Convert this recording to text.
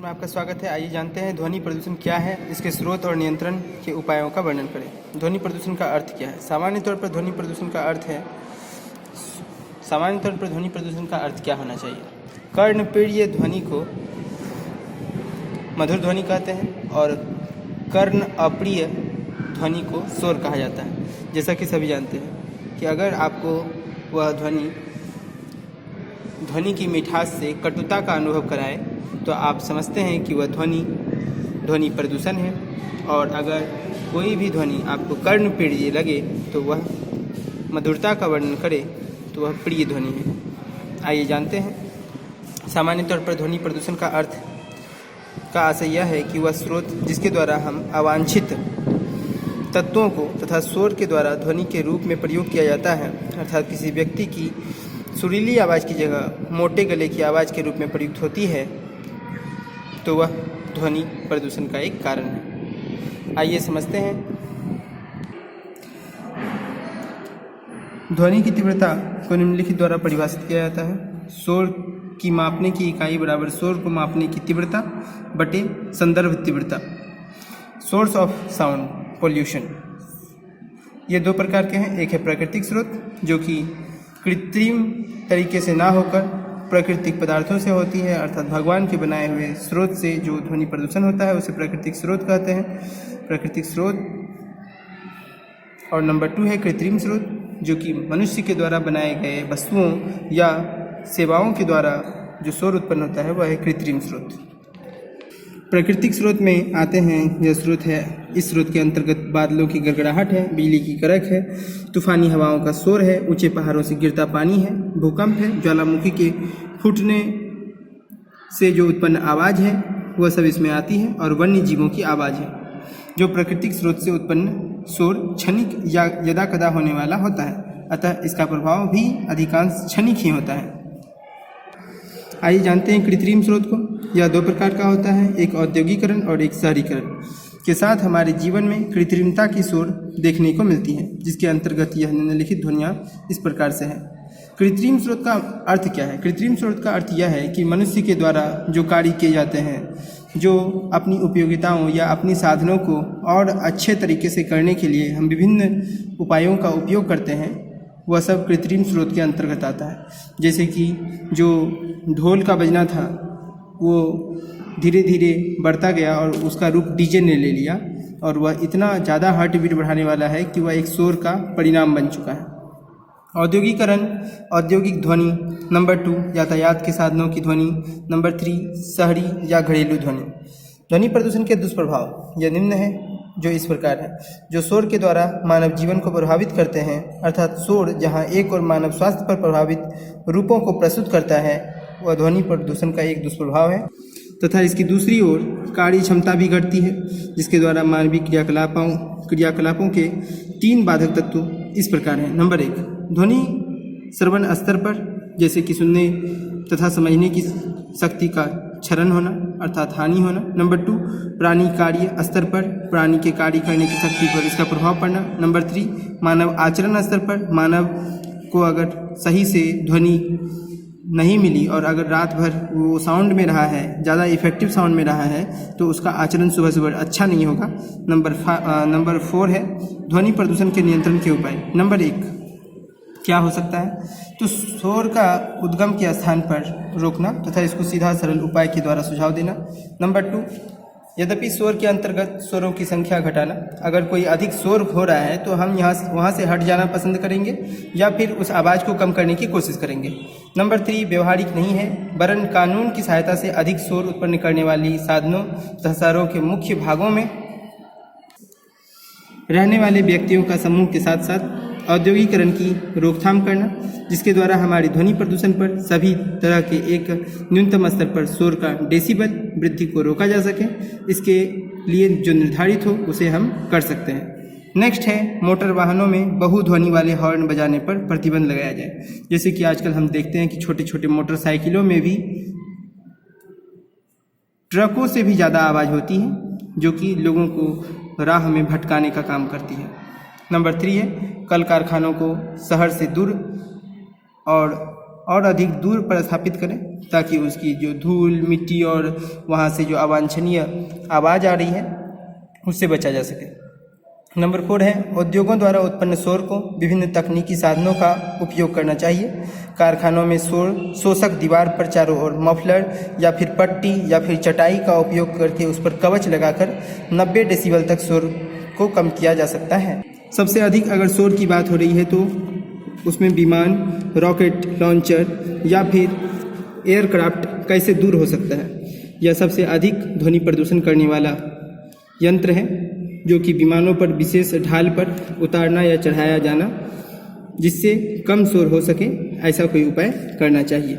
में आपका स्वागत है। आइए जानते हैं ध्वनि प्रदूषण क्या है, इसके स्रोत और नियंत्रण के उपायों का वर्णन करें। ध्वनि प्रदूषण का अर्थ क्या है? सामान्य तौर पर ध्वनि प्रदूषण का अर्थ क्या होना चाहिए? कर्णप्रिय ध्वनि को मधुर ध्वनि कहते हैं और कर्ण अप्रिय ध्वनि को शोर कहा जाता है। जैसा कि सभी जानते हैं कि अगर आपको वह ध्वनि की मिठास से कटुता का अनुभव कराए तो आप समझते हैं कि वह ध्वनि प्रदूषण है, और अगर कोई भी ध्वनि आपको कर्णप्रिय लगे तो वह मधुरता का वर्णन करे तो वह प्रिय ध्वनि है। आइए जानते हैं। सामान्य तौर पर ध्वनि प्रदूषण का अर्थ का आशय यह है कि वह स्रोत जिसके द्वारा हम अवांछित तत्वों को तथा शोर के द्वारा ध्वनि के रूप में प्रयोग किया जाता है, अर्थात किसी व्यक्ति की सुरीली आवाज़ की जगह मोटे गले की आवाज़ के रूप में प्रयुक्त होती है, तो वह ध्वनि प्रदूषण का एक कारण है। आइए समझते हैं। ध्वनि की तीव्रता को निम्नलिखित द्वारा परिभाषित किया जाता है। शोर की मापने की इकाई बराबर शोर को मापने की तीव्रता बटे संदर्भ तीव्रता। सोर्स ऑफ साउंड पोल्यूशन ये दो प्रकार के हैं। एक है प्राकृतिक स्रोत, जो कि कृत्रिम तरीके से ना होकर प्राकृतिक पदार्थों से होती है, अर्थात भगवान के बनाए हुए स्रोत से जो ध्वनि प्रदूषण होता है उसे प्राकृतिक स्रोत कहते हैं, प्राकृतिक स्रोत। और नंबर 2 है कृत्रिम स्रोत, जो कि मनुष्य के द्वारा बनाए गए वस्तुओं या सेवाओं के द्वारा जो शोर उत्पन्न होता है वह है कृत्रिम स्रोत। प्राकृतिक स्रोत में आते हैं, यह स्रोत है, इस स्रोत के अंतर्गत बादलों की गड़गड़ाहट है, बिजली की कड़क है, तूफानी हवाओं का शोर है, ऊंचे पहाड़ों से गिरता पानी है, भूकंप है, ज्वालामुखी के फूटने से जो उत्पन्न आवाज़ है वह सब इसमें आती है, और वन्य जीवों की आवाज़ है। जो प्राकृतिक स्रोत से उत्पन्न शोर क्षणिक या यदाकदा होने वाला होता है, अतः इसका प्रभाव भी अधिकांश क्षणिक ही होता है। आइए जानते हैं कृत्रिम स्रोत को। यह दो प्रकार का होता है, एक औद्योगिकरण और एक शहरीकरण के साथ हमारे जीवन में कृत्रिमता की शोर देखने को मिलती है, जिसके अंतर्गत यह निम्नलिखित ध्वनियाँ इस प्रकार से है। कृत्रिम स्रोत का अर्थ क्या है? कृत्रिम स्रोत का अर्थ यह है कि मनुष्य के द्वारा जो कार्य किए जाते हैं, जो अपनी उपयोगिताओं या अपनी साधनों को और अच्छे तरीके से करने के लिए हम विभिन्न उपायों का उपयोग करते हैं, वह सब कृत्रिम स्रोत के अंतर्गत आता है। जैसे कि जो ढोल का बजना था वो धीरे धीरे बढ़ता गया और उसका रूप डीजे ने ले लिया, और वह इतना ज़्यादा हार्ट बीट बढ़ाने वाला है कि वह एक शोर का परिणाम बन चुका है। औद्योगिकरण, औद्योगिक ध्वनि। नंबर 2 यातायात के साधनों की ध्वनि। नंबर 3 शहरी या घरेलू ध्वनि। ध्वनि प्रदूषण के दुष्प्रभाव यह निम्न है, जो इस प्रकार है। जो शोर के द्वारा मानव जीवन को प्रभावित करते हैं, अर्थात शोर जहां एक और मानव स्वास्थ्य पर प्रभावित रूपों को प्रस्तुत करता है, वह ध्वनि प्रदूषण का एक दुष्प्रभाव है। तथा इसकी दूसरी ओर कार्य क्षमता भी घटती है, जिसके द्वारा मानवीय क्रियाकलापों के 3 बाधक तत्व इस प्रकार हैं। नंबर 1 ध्वनि श्रवण स्तर पर, जैसे कि सुनने तथा समझने की शक्ति का क्षरण होना अर्थात हानि होना। नंबर 2 प्राणी कार्य स्तर पर, प्राणी के कार्य करने की शक्ति पर इसका प्रभाव पड़ना। नंबर 3 मानव आचरण स्तर पर, मानव को अगर सही से ध्वनि नहीं मिली और अगर रात भर वो साउंड में रहा है, ज़्यादा इफेक्टिव साउंड में रहा है, तो उसका आचरण सुबह सुबह अच्छा नहीं होगा। नंबर 4 है ध्वनि प्रदूषण के नियंत्रण के उपाय। नंबर 1 क्या हो सकता है? तो शोर का उद्गम के स्थान पर रोकना तथा इसको सीधा सरल उपाय के द्वारा सुझाव देना। नंबर 2 यद्यपि शोर के अंतर्गत स्वरों की संख्या घटाना। अगर कोई अधिक शोर हो रहा है तो हम वहाँ से हट जाना पसंद करेंगे या फिर उस आवाज़ को कम करने की कोशिश करेंगे। नंबर 3 व्यवहारिक नहीं है, वरन कानून की सहायता से अधिक शोर उत्पन्न करने वाली साधनों तथा शहरों के मुख्य भागों में रहने वाले व्यक्तियों का समूह के साथ साथ औद्योगिकरण की रोकथाम करना, जिसके द्वारा हमारी ध्वनि प्रदूषण पर सभी तरह के एक न्यूनतम स्तर पर शोर का डेसिबल वृद्धि को रोका जा सके। इसके लिए जो निर्धारित हो उसे हम कर सकते हैं। नेक्स्ट है मोटर वाहनों में बहुध्वनि वाले हॉर्न बजाने पर प्रतिबंध लगाया जाए। जैसे कि आजकल हम देखते हैं कि छोटे छोटे मोटरसाइकिलों में भी ट्रकों से भी ज़्यादा आवाज़ होती है, जो कि लोगों को राह में भटकाने का काम करती है। नंबर 3 है कल कारखानों को शहर से दूर और और अधिक दूर पर स्थापित करें ताकि उसकी जो धूल मिट्टी और वहाँ से जो अवांछनीय आवाज़ आ रही है उससे बचा जा सके। नंबर 4 है उद्योगों द्वारा उत्पन्न शोर को विभिन्न तकनीकी साधनों का उपयोग करना चाहिए। कारखानों में शोर शोषक दीवार पर चारों ओर मफलर या फिर पट्टी या फिर चटाई का उपयोग करके उस पर कवच लगाकर 90 डेसिबल तक शोर को कम किया जा सकता है। सबसे अधिक अगर शोर की बात हो रही है तो उसमें विमान, रॉकेट लॉन्चर या फिर एयरक्राफ्ट कैसे दूर हो सकता है। यह सबसे अधिक ध्वनि प्रदूषण करने वाला यंत्र है जो कि विमानों पर विशेष ढाल पर उतारना या चढ़ाया जाना जिससे कम शोर हो सके ऐसा कोई उपाय करना चाहिए।